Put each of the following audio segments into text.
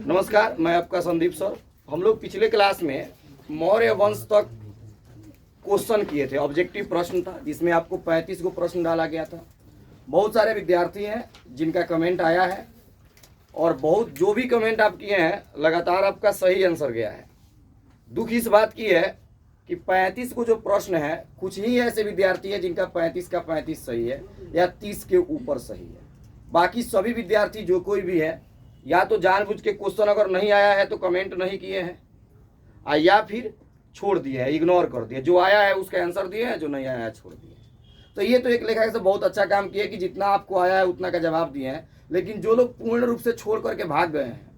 नमस्कार, मैं आपका संदीप सर। हम लोग पिछले क्लास में मौर्य वंश तक क्वेश्चन किए थे। ऑब्जेक्टिव प्रश्न था जिसमें आपको 35 को प्रश्न डाला गया था। बहुत सारे विद्यार्थी हैं जिनका कमेंट आया है और जो भी कमेंट आप किए हैं लगातार आपका सही आंसर गया है। दुख इस बात की है कि 35 को जो प्रश्न है, कुछ ही ऐसे विद्यार्थी हैं जिनका 35 का 35 सही है या 30 के ऊपर सही है। बाकी सभी विद्यार्थी जो कोई भी है, या तो जानबूझ के क्वेश्चन अगर नहीं आया है तो कमेंट नहीं किए हैं, या फिर छोड़ दिए हैं, इग्नोर कर दिए। जो आया है उसका आंसर दिए हैं, जो नहीं आया है छोड़ दिए। तो ये तो एक लेखा से बहुत अच्छा काम किया कि जितना आपको आया है उतना का जवाब दिए हैं। लेकिन जो लोग पूर्ण रूप से छोड़ करके भाग गए हैं,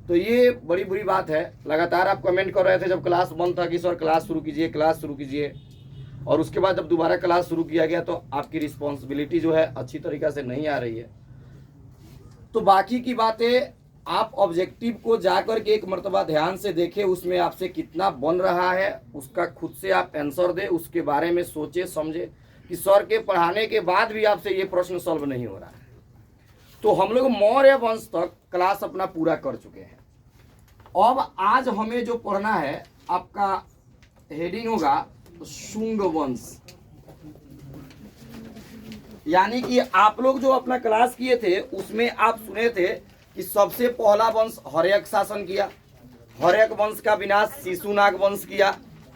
तो ये बड़ी बुरी बात है। लगातार आप कमेंट कर रहे थे जब क्लास बंद था कि सर क्लास शुरू कीजिए, क्लास शुरू कीजिए, और उसके बाद जब दोबारा क्लास शुरू किया गया तो आपकी रिस्पॉन्सिबिलिटी जो है अच्छी तरीक़ा से नहीं आ रही है। तो बाकी की बातें आप ऑब्जेक्टिव को जाकर के एक मर्तबा ध्यान से देखें, उसमें आपसे कितना बन रहा है उसका खुद से आप आंसर दें। उसके बारे में सोचे समझे कि सर के पढ़ाने के बाद भी आपसे ये प्रश्न सॉल्व नहीं हो रहा है। तो हम लोग मौर्य वंश तक क्लास अपना पूरा कर चुके हैं। अब आज हमें जो पढ़ना है, आपका हेडिंग होगा शुंग वंश। यानी कि आप लोग जो अपना क्लास किए थे उसमें आप सुने थे कि सबसे पहला वंश हर्यक शासन किया, हर्यक वंश का विनाश शिशुनाग वंश किया,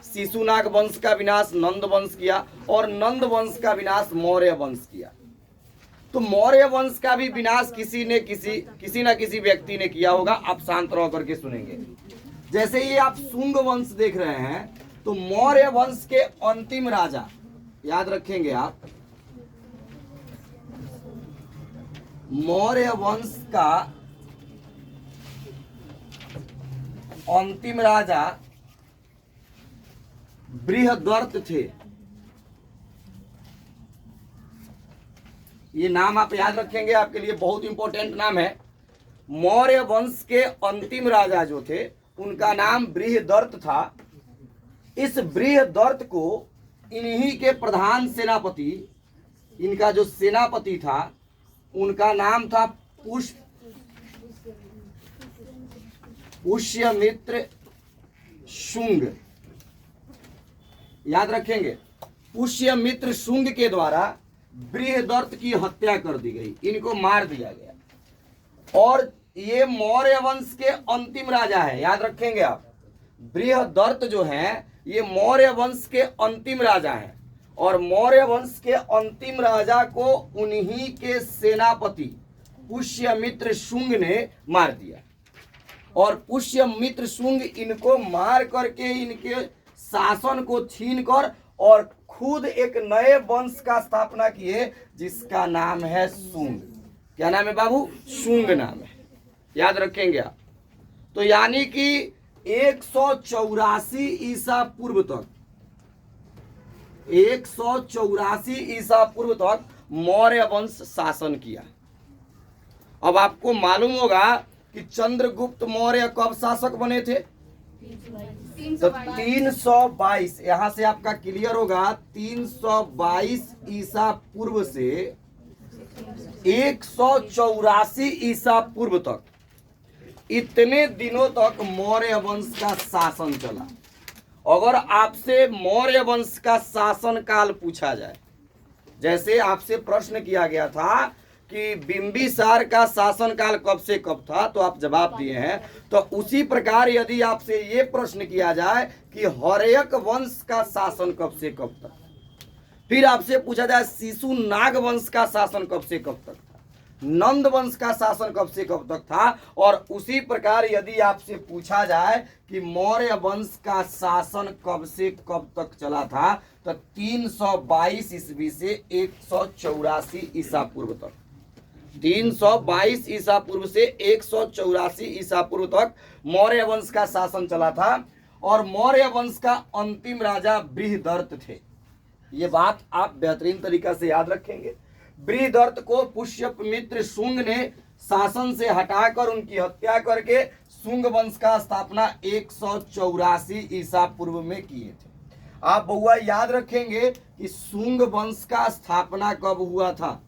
शिशुनाग वंश का विनाश नंद वंश किया, और नंद वंश का विनाश मौर्य वंश किया। तो मौर्य वंश का भी विनाश किसी न किसी व्यक्ति ने किया होगा। आप शांत रह करके सुनेंगे। जैसे ये आप शुंग वंश देख रहे हैं, तो मौर्य वंश के अंतिम राजा, याद रखेंगे आप, मौर्य वंश का अंतिम राजा बृहदर्त थे। ये नाम आप याद रखेंगे, आपके लिए बहुत इंपॉर्टेंट नाम है। मौर्य वंश के अंतिम राजा जो थे उनका नाम बृहदर्त था। इस बृहदर्त को इन्हीं के प्रधान सेनापति, इनका जो सेनापति था उनका नाम था पुष्यमित्र शुंग। याद रखेंगे, पुष्यमित्र शुंग के द्वारा बृहदर्त की हत्या कर दी गई, इनको मार दिया गया। और ये मौर्य वंश के अंतिम राजा है। याद रखेंगे आप, बृहदर्त जो है ये मौर्य वंश के अंतिम राजा हैं, और मौर्य वंश के अंतिम राजा को उन्हीं के सेनापति पुष्यमित्र शुंग ने मार दिया। और पुष्यमित्र शुंग इनको मार करके इनके शासन को छीनकर और खुद एक नए वंश का स्थापना किए जिसका नाम है शुंग। क्या नाम है बाबू? शुंग नाम है। याद रखेंगे आप। तो यानी कि 184 ईसा पूर्व तक, 184 ईसा पूर्व तक मौर्य वंश शासन किया। अब आपको मालूम होगा कि चंद्रगुप्त मौर्य कब शासक बने थे? तो 322, यहां से आपका क्लियर होगा, 322 ईसा पूर्व से 184 ईसा पूर्व तक, इतने दिनों तक मौर्य वंश का शासन चला। अगर आपसे मौर्य वंश का शासन काल पूछा जाए, जैसे आपसे प्रश्न किया गया था कि बिंबिसार का शासन काल कब से कब था, तो आप जवाब दिए हैं। तो उसी प्रकार यदि आपसे ये प्रश्न किया जाए कि हर्यक वंश का शासन कब से कब तक, फिर आपसे पूछा जाए शिशुनाग वंश का शासन कब से कब तक था, नंद वंश का शासन कब से कब तक था, और उसी प्रकार यदि आपसे पूछा जाए कि मौर्य वंश का शासन कब से कब तक चला था, तो 322 ईस्वी से 184 ईसा पूर्व तक, 322 ईसा पूर्व से 184 ईसा पूर्व तक मौर्य वंश का शासन चला था। और मौर्य वंश का अंतिम राजा बृहदर्त थे। ये बात आप बेहतरीन तरीका से याद रखेंगे। बृहदर्त को पुष्यमित्र शुंग ने शासन से हटाकर उनकी हत्या करके शुंग वंश का स्थापना 184 ईसा पूर्व में किए थे। आप बउआ याद रखेंगे कि शुंग वंश का स्थापना कब हुआ था?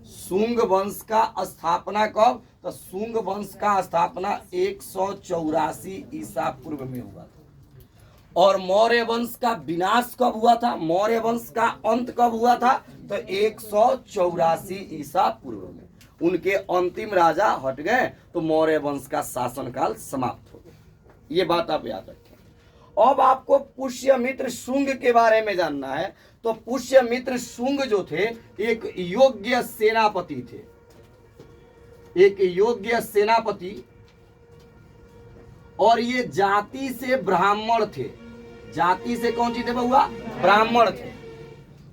शुंग वंश का स्थापना कब? तो शुंग वंश का स्थापना 184 ईसा पूर्व में हुआ था। और मौर्य वंश का विनाश कब हुआ था? मौर्य वंश का अंत कब हुआ था? तो 184 ईसा पूर्व में। उनके अंतिम राजा हट गए तो मौर्य वंश का शासनकाल समाप्त हो गया। ये बात आप याद रखें। अब आपको पुष्यमित्र शुंग के बारे में जानना है। तो पुष्यमित्र शुंग जो थे एक योग्य सेनापति थे, एक योग्य सेनापति, और ये जाति से ब्राह्मण थे। जाति से कौन सी थे बउआ? ब्राह्मण थे।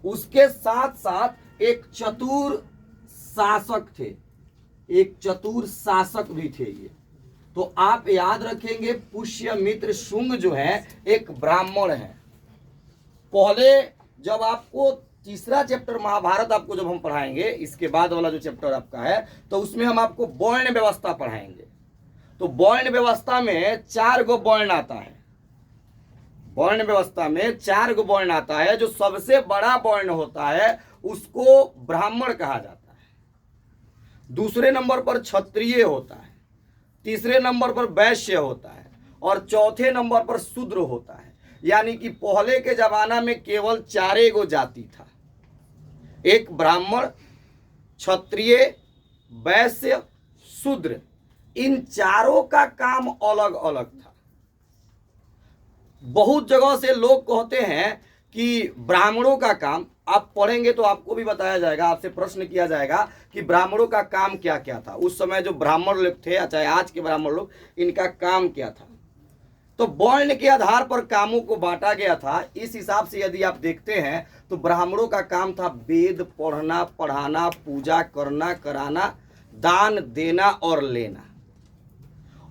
उसके साथ साथ एक चतुर शासक थे, एक चतुर शासक भी थे ये। तो आप याद रखेंगे पुष्यमित्र शुंग जो है एक ब्राह्मण है। पहले जब आपको तीसरा चैप्टर महाभारत आपको जब हम पढ़ाएंगे, इसके बाद वाला जो चैप्टर आपका है, तो उसमें हम आपको वर्ण व्यवस्था पढ़ाएंगे। तो वर्ण व्यवस्था में 4 गो वर्ण आता है। वर्ण व्यवस्था में 4 गो वर्ण आता है। जो सबसे बड़ा वर्ण होता है उसको ब्राह्मण कहा जाता है। दूसरे नंबर पर क्षत्रिय होता है, तीसरे नंबर पर वैश्य होता है, और चौथे नंबर पर शूद्र होता है। यानी कि पहले के जमाना में केवल 4 गो जाति था, एक ब्राह्मण, क्षत्रिय, वैश्य, शूद्र। इन चारों का काम अलग अलग था। बहुत जगह से लोग कहते हैं कि ब्राह्मणों का काम, आप पढ़ेंगे तो आपको भी बताया जाएगा, आपसे प्रश्न किया जाएगा कि ब्राह्मणों का काम क्या क्या था। उस समय जो ब्राह्मण लोग थे, चाहे आज के ब्राह्मण लोग, इनका काम क्या था। तो वर्ण के आधार पर कामों को बांटा गया था। इस हिसाब से यदि आप देखते हैं तो ब्राह्मणों का काम था वेद पढ़ना, पढ़ाना, पूजा करना, कराना, दान देना और लेना।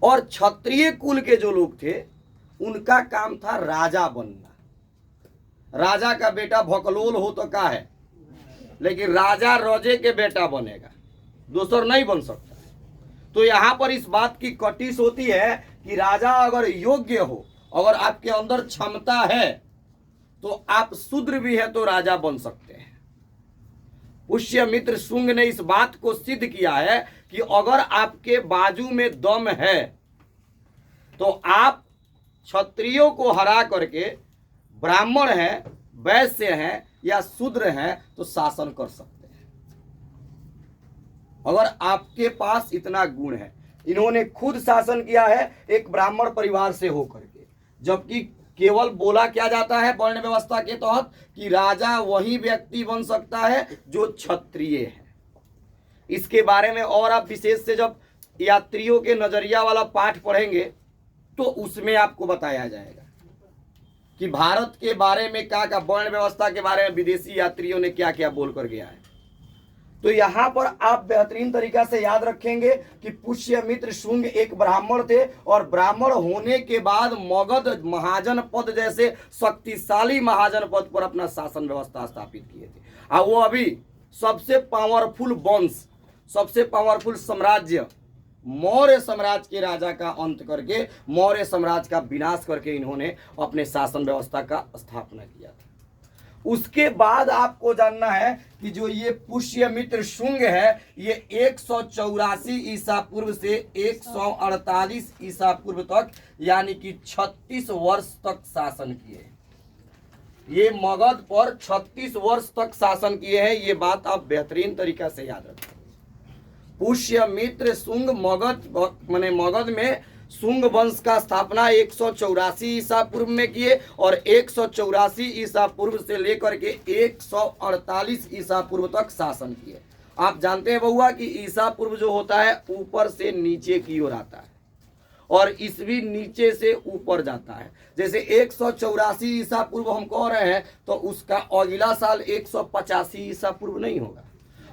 और क्षत्रिय कुल के जो लोग थे उनका काम था राजा बनना। राजा का बेटा भकलोल हो तो का है, लेकिन राजा रजे के बेटा बनेगा, दूसर नहीं बन सकता। तो यहाँ पर इस बात की कटिश होती है कि राजा अगर योग्य हो, अगर आपके अंदर क्षमता है, तो आप शूद्र भी है तो राजा बन सकते हैं। पुष्यमित्र शुंग ने इस बात को सिद्ध किया है कि अगर आपके बाजू में दम है तो आप क्षत्रियों को हरा करके ब्राह्मण हैं, वैश्य हैं या शूद्र हैं तो शासन कर सकते हैं, अगर आपके पास इतना गुण है। इन्होंने खुद शासन किया है एक ब्राह्मण परिवार से होकर के, जबकि केवल बोला क्या जाता है वर्ण व्यवस्था के तहत कि राजा वही व्यक्ति बन सकता है जो क्षत्रिय है। इसके बारे में और आप विशेष से जब यात्रियों के नजरिया वाला पाठ पढ़ेंगे तो उसमें आपको बताया जाएगा कि भारत के बारे में क्या क्या, वर्ण व्यवस्था के बारे में विदेशी यात्रियों ने क्या क्या बोल कर गया है। तो यहाँ पर आप बेहतरीन तरीका से याद रखेंगे कि पुष्यमित्र शुंग एक ब्राह्मण थे, और ब्राह्मण होने के बाद मगध महाजन पद जैसे शक्तिशाली महाजन पद पर अपना शासन व्यवस्था स्थापित किए थे। और वो अभी सबसे पावरफुल वंश, सबसे पावरफुल साम्राज्य मौर्य साम्राज्य के राजा का अंत करके, मौर्य साम्राज्य का विनाश करके इन्होंने अपने शासन व्यवस्था का स्थापना किया था। उसके बाद आपको जानना है कि जो ये पुष्यमित्र शुंग है ये 184 ईसा पूर्व से 148 ईसा पूर्व तक, यानी कि 36 वर्ष तक शासन किए। ये मगध पर 36 वर्ष तक शासन किए हैं। ये बात आप बेहतरीन तरीका से याद रखें। पुष्यमित्र शुंग मगध में शुंग वंश का स्थापना 184 ईसा पूर्व में किए, और 184 ईसा पूर्व से लेकर के 148 ईसा पूर्व तक शासन किए। आप जानते हैं बहुआ कि ईसा पूर्व जो होता है ऊपर से नीचे की ओर आता है, और ईस्वी नीचे से ऊपर जाता है। जैसे 184 ईसा पूर्व हम कह रहे हैं तो उसका अगला साल 185 ईसा पूर्व नहीं होगा,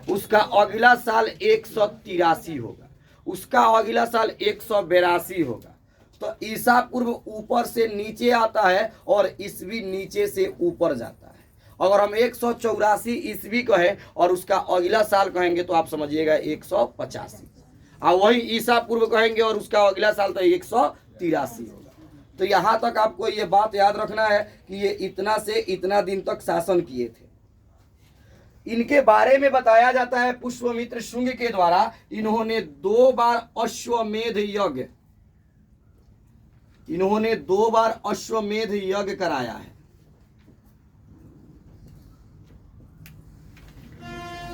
उसका अगला साल 183 होगा, उसका अगला साल 182 होगा। तो ईसा पूर्व ऊपर से नीचे आता है और ईस्वी नीचे से ऊपर जाता है। अगर हम 184 ईस्वी कहें और उसका अगला साल कहेंगे तो आप समझिएगा 185, और वही ईसा पूर्व कहेंगे और उसका अगला साल तो 183 होगा। तो यहाँ तक आपको ये बात याद रखना है कि ये इतना से इतना दिन तक शासन किए थे। इनके बारे में बताया जाता है पुष्यमित्र शुंग के द्वारा इन्होंने 2 बार अश्वमेध यज्ञ, इन्होंने 2 बार अश्वमेध यज्ञ कराया है।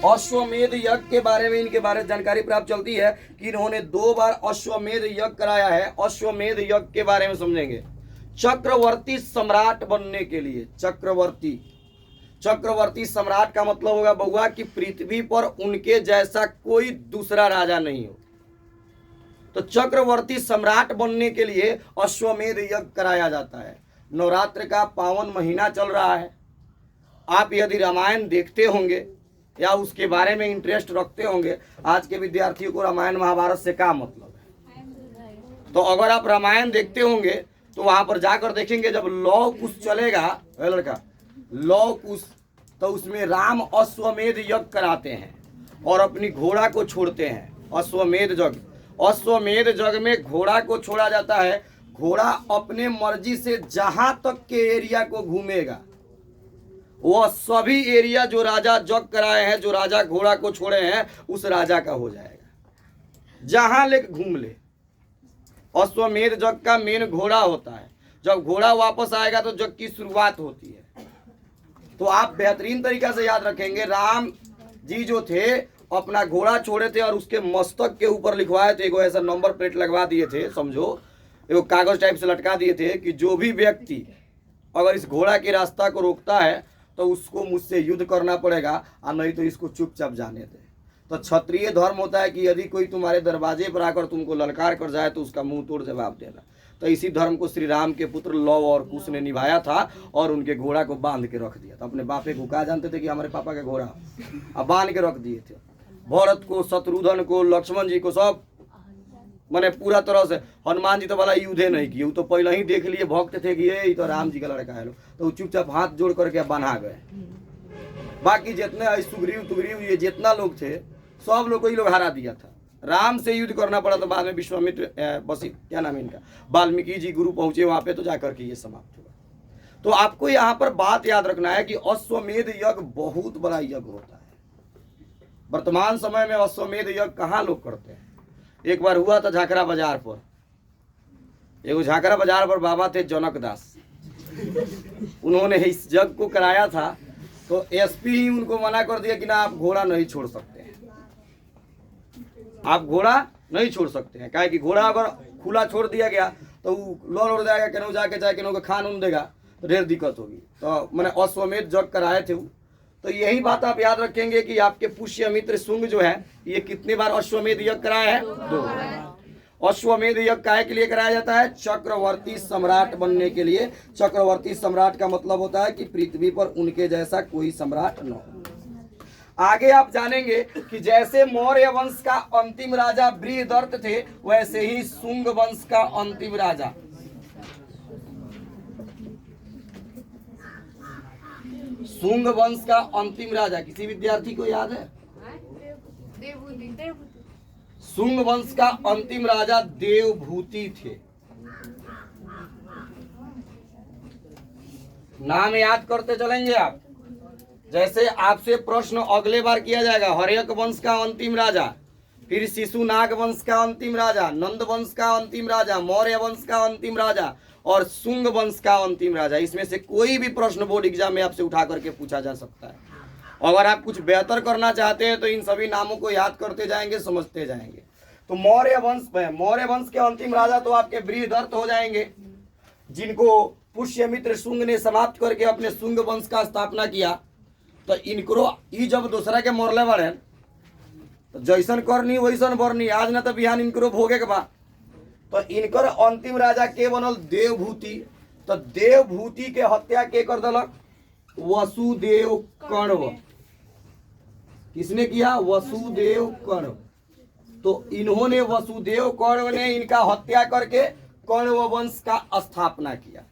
अश्वमेध यज्ञ के बारे में इनके बारे में जानकारी प्राप्त चलती है कि इन्होंने 2 बार अश्वमेध यज्ञ कराया है। अश्वमेध यज्ञ के बारे में समझेंगे। चक्रवर्ती सम्राट बनने के लिए, चक्रवर्ती सम्राट का मतलब होगा बउआ कि पृथ्वी पर उनके जैसा कोई दूसरा राजा नहीं हो। तो चक्रवर्ती सम्राट बनने के लिए अश्वमेध यज्ञ कराया जाता है। नवरात्र का पावन महीना चल रहा है। आप यदि रामायण देखते होंगे या उसके बारे में इंटरेस्ट रखते होंगे, आज के विद्यार्थियों को रामायण महाभारत से क्या मतलब है। तो अगर आप रामायण देखते होंगे तो वहां पर जाकर देखेंगे जब लौ कुश चलेगा लड़का लौ कुश, तो उसमें राम अश्वमेध यज्ञ कराते हैं और अपनी घोड़ा को छोड़ते हैं। अश्वमेध यज्ञ, अश्वमेध यज्ञ में घोड़ा को छोड़ा जाता है। घोड़ा अपने मर्जी से जहां तक के एरिया को घूमेगा, वह सभी एरिया जो राजा जग कराए हैं, जो राजा घोड़ा को छोड़े हैं, उस राजा का हो जाएगा। जहां ले घूम ले। अश्वमेध जग का मेन घोड़ा होता है। जब घोड़ा वापस आएगा तो जग की शुरुआत होती है। तो आप बेहतरीन तरीका से याद रखेंगे, राम जी जो थे अपना घोड़ा छोड़े थे और उसके मस्तक के ऊपर लिखवाए थे, एगो ऐसा नंबर प्लेट लगवा दिए थे, समझो एगो कागज टाइप से लटका दिए थे कि जो भी व्यक्ति अगर इस घोड़ा के रास्ता को रोकता है तो उसको मुझसे युद्ध करना पड़ेगा और नहीं तो इसको चुपचाप जाने दे। तो क्षत्रिय धर्म होता है कि यदि कोई तुम्हारे दरवाजे पर आकर तुमको ललकार कर जाए तो उसका मुंह तोड़ जवाब देना। तो इसी धर्म को श्री राम के पुत्र लव और कुश ने निभाया था और उनके घोड़ा को बांध के रख दिया था। अपने बापे को कहा जानते थे कि हमारे पापा का घोड़ा, अब बांध के रख दिए थे। भरत को, शत्रुघ्न को, लक्ष्मण जी को, सब मैंने पूरा तरह से। हनुमान जी तो वाला युद्धे नहीं किए, वो तो पहले ही देख लिए भक्त थे कि ये तो राम जी का लड़का है लोग, तो वो चुपचाप हाथ जोड़ करके बना गए। बाकी जितने सुग्रीव तुग्रीव ये जितना लोग थे सब लोग को ही लोग हरा दिया था। राम से युद्ध करना पड़ा। तो बाद में विश्वामित्र बसी क्या नाम है इनका, वाल्मीकि जी गुरु पहुंचे वहां पे, तो जाकर के ये समाप्त हुआ। तो आपको यहाँ पर बात याद रखना है कि अश्वमेध यज्ञ बहुत बड़ा यज्ञ होता है। वर्तमान समय में अश्वमेध यज्ञ कहाँ लोग करते हैं। एक बार हुआ था झाकरा बाजार पर, एगो झाकरा बाजार पर बाबा थे जनक दास, उन्होंने इस यज्ञ को कराया था। तो एसपी ही उनको मना कर दिया कि ना आप घोड़ा नहीं छोड़ सकते हैं, आप घोड़ा नहीं छोड़ सकते हैं। काहे कि घोड़ा अगर खुला छोड़ दिया गया तो वो लड़ जाएगा, केनहू जाके चाहे केनहू को खान उन देगा तो ढेर दिक्कत होगी। तो मैंने अश्वमेध यज्ञ कराए थे वो। तो यही बात आप याद रखेंगे कि आपके पुष्यमित्र शुंग जो है ये कितनी बार अश्वमेध यज्ञ कराया है, 2 बार। अश्वमेध यज्ञ काहे के लिए कराया जाता है, चक्रवर्ती सम्राट बनने के लिए। चक्रवर्ती सम्राट का मतलब होता है कि पृथ्वी पर उनके जैसा कोई सम्राट न हो। आगे आप जानेंगे कि जैसे मौर्य वंश का अंतिम राजा बृहदर्थ थे, वैसे ही शुंग वंश का अंतिम राजा शुंग वंश का अंतिम राजा किसी विद्यार्थी को याद है? शुंग वंश का अंतिम राजा देवभूति थे। नाम याद करते चलेंगे आप। जैसे आपसे प्रश्न अगले बार किया जाएगा, हर्यक वंश का अंतिम राजा, फिर शिशुनाग वंश का अंतिम राजा, नंद वंश का अंतिम राजा, मौर्य वंश का अंतिम राजा और शुंग वंश का अंतिम राजा। इसमें से कोई भी प्रश्न बोर्ड एग्जाम में आपसे उठा करके पूछा जा सकता है। अगर आप कुछ बेहतर करना चाहते हैं तो इन सभी नामों को याद करते जाएंगे, समझते जाएंगे। तो मौर्य वंश के अंतिम राजा तो आपके बृहदर्थ हो जाएंगे, जिनको पुष्यमित्र शुंग ने समाप्त करके अपने शुंग वंश का स्थापना किया। तो इनको ई जब दूसरा के मोरले बारे तो जैसन करनी वैसन बरनी, आज न तो बिहान इनको भोगे के बाद। तो इनकर अंतिम राजा के बनल देवभूति। तो देवभूति के हत्या के कर दलक, वसुदेव कण्व। किसने किया? वसुदेव कण्व। तो इन्होंने वसुदेव कण्व ने इनका हत्या करके कण्व वंश का स्थापना किया।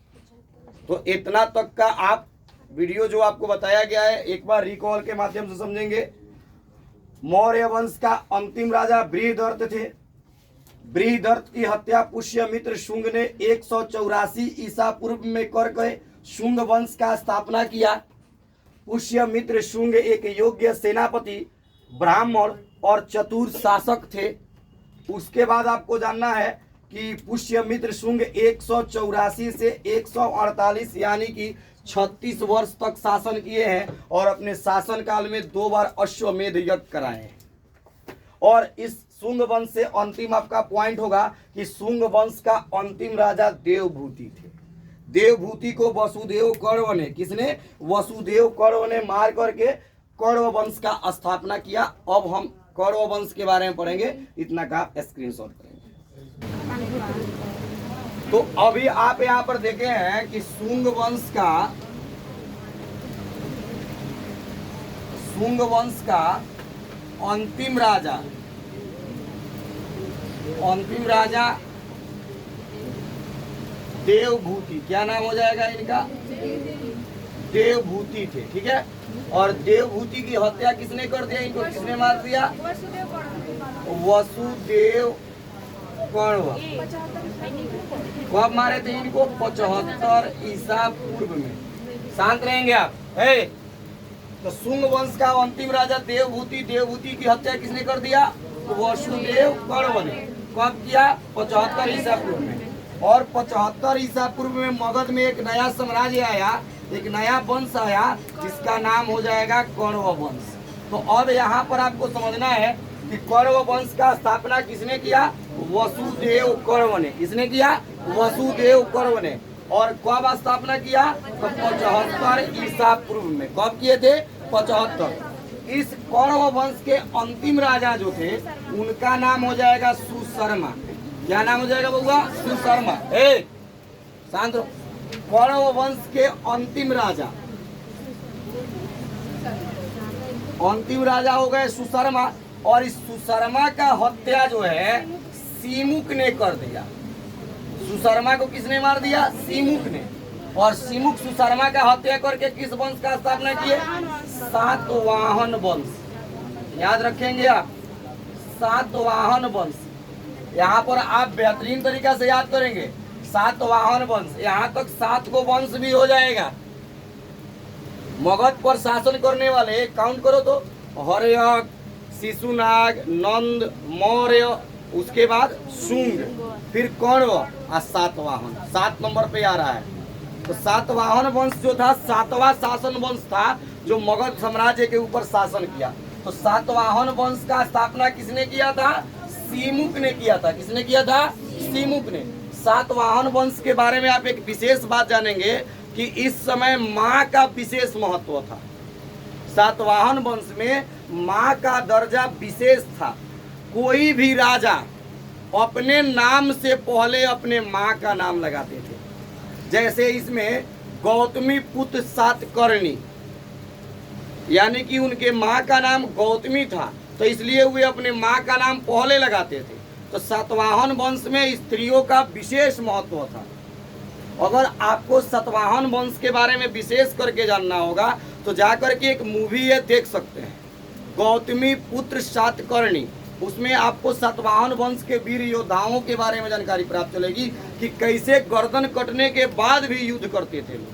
तो इतना तक का आप वीडियो जो आपको बताया गया है एक बार रिकॉल के माध्यम से समझेंगे। मौर्य वंश का अंतिम राजा बृहदर्थ थे। बृहदर्थ की हत्या पुष्यमित्र शुंग ने 184 ईसा पूर्व में करके शुंग वंश का स्थापना किया। पुष्यमित्र शुंग एक योग्य सेनापति, ब्राह्मण और चतुर शासक थे। उसके बाद आपको जानना है कि पुष्यमित्र शुंग 184 से 148 यानी कि 36 वर्ष तक शासन किए हैं और अपने शासन काल में 2 बार अश्वमेध यज्ञ कराए हैं। और इस शुंग वंश से अंतिम आपका पॉइंट होगा कि शुंग वंश का अंतिम राजा देवभूति थे। देवभूति को वसुदेव कण्व ने, किसने? वसुदेव कण्व ने मार करके कण्व वंश का स्थापना किया। अब हम कण्व वंश के बारे में पढ़ेंगे, इतना का स्क्रीनशॉट करेंगे। तो अभी आप यहाँ पर देखे हैं कि शुंग वंश का अंतिम राजा देवभूति, क्या नाम हो जाएगा इनका? देवभूति थे, ठीक है। और देवभूति की हत्या किसने कर दिया? इनको किसने मार दिया? वसुदेव कण्व। कब मारे थे इनको? 75 ईसा पूर्व में। शांत रहेंगे आप? तो शुंग वंश का अंतिम राजा देवभूति की हत्या किसने कर दिया? वसुदेव कण्व ने। कब किया? 75 ईसा पूर्व में। और 75 ईसा पूर्व में मगध में एक नया साम्राज्य आया, एक नया वंश आया जिसका नाम हो जाएगा कण्व वंश। तो अब यहाँ पर आपको समझना है कि कण्व वंश का स्थापना किसने किया? वसुदेव कण्व ने। किसने किया? वसुदेव कण्व ने। और कब स्थापना किया? तो 75 ईसा पूर्व में। कब किए थे? 75। इस कण्व वंश के अंतिम राजा जो थे उनका नाम हो जाएगा सुशर्मा। क्या नाम हो जाएगा बउआ? सुशर्मा। शांत रहो। कण्व वंश के अंतिम राजा हो गए सुशर्मा। और इस सुशर्मा का हत्या जो है सीमुक ने कर दिया। सुशर्मा को किसने मार दिया? सीमुक ने। और सीमुक सुशर्मा का हत्या करके किस वंश का स्थापना किए? सातवाहन वंश। याद रखेंगे आप, सातवाहन वंश। यहाँ पर आप बेहतरीन तरीका से याद करेंगे, सातवाहन वंश। यहाँ तक 7 को वंश भी हो जाएगा। मगध पर शासन करने वाले काउंट करो तो हर्यक, शिशुनाग, नंद, मौर्य, उसके बाद शुंग, फिर कण्व और सातवाहन। 7 नंबर पे आ रहा है। तो सातवाहन वंश जो था 7वां शासन वंश था जो मगध साम्राज्य के ऊपर शासन किया। तो सातवाहन वंश का स्थापना किसने किया था? सीमुक ने किया था। किसने किया था? सीमुक ने। सातवाहन वंश के बारे में आप एक विशेष बात जानेंगे कि इस समय माँ का विशेष महत्व था। सातवाहन वंश में माँ का दर्जा विशेष था। कोई भी राजा अपने नाम से पहले अपने माँ का नाम लगाते थे। जैसे इसमें गौतमी पुत्र सातकर्णी, यानी कि उनके माँ का नाम गौतमी था, तो इसलिए वे अपने माँ का नाम पहले लगाते थे। तो सातवाहन वंश में स्त्रियों का विशेष महत्व था। अगर आपको सातवाहन वंश के बारे में विशेष करके जानना होगा तो जाकर के एक मूवी है, देख सकते हैं, गौतमी पुत्र सातकर्णी। उसमें आपको सातवाहन वंश के वीर योद्धाओं के बारे में जानकारी प्राप्त चलेगी कि कैसे गर्दन कटने के बाद भी युद्ध करते थे लोग।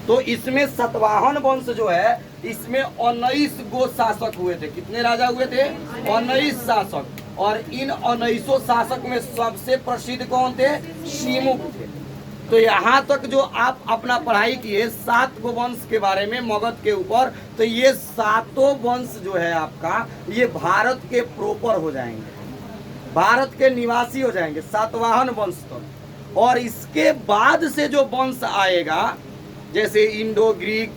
तो इसमें सातवाहन वंश जो है, इसमें 19 गो शासक हुए थे। कितने राजा हुए थे? 19 शासक। और इन 19 शासक में सबसे प्रसिद्ध कौन थे? सीमुक थे। तो यहाँ तक जो आप अपना पढ़ाई किए 7 गो वंश के बारे में मगध के ऊपर, तो ये 7 वंश जो है आपका, ये भारत के प्रॉपर हो जाएंगे, भारत के निवासी हो जाएंगे, सातवाहन वंश तक। और इसके बाद से जो वंश आएगा, जैसे इंडो ग्रीक,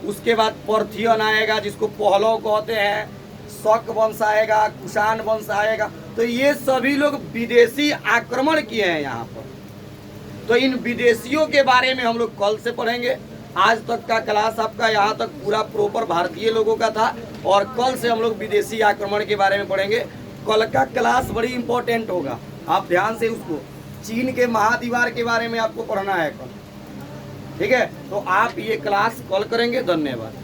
उसके बाद पार्थियन आएगा जिसको पहलव कहते हैं, शक वंश आएगा, कुषाण वंश आएगा। तो ये सभी लोग विदेशी आक्रमण किए हैं यहाँ पर। तो इन विदेशियों के बारे में हम लोग कल से पढ़ेंगे। आज तक का क्लास आपका यहाँ तक पूरा प्रॉपर भारतीय लोगों का था, और कल से हम लोग विदेशी आक्रमण के बारे में पढ़ेंगे। कल का क्लास बड़ी इंपॉर्टेंट होगा, आप ध्यान से उसको, चीन के महादीवार के बारे में आपको पढ़ना है कल, ठीक है। तो आप ये क्लास कल करेंगे। धन्यवाद।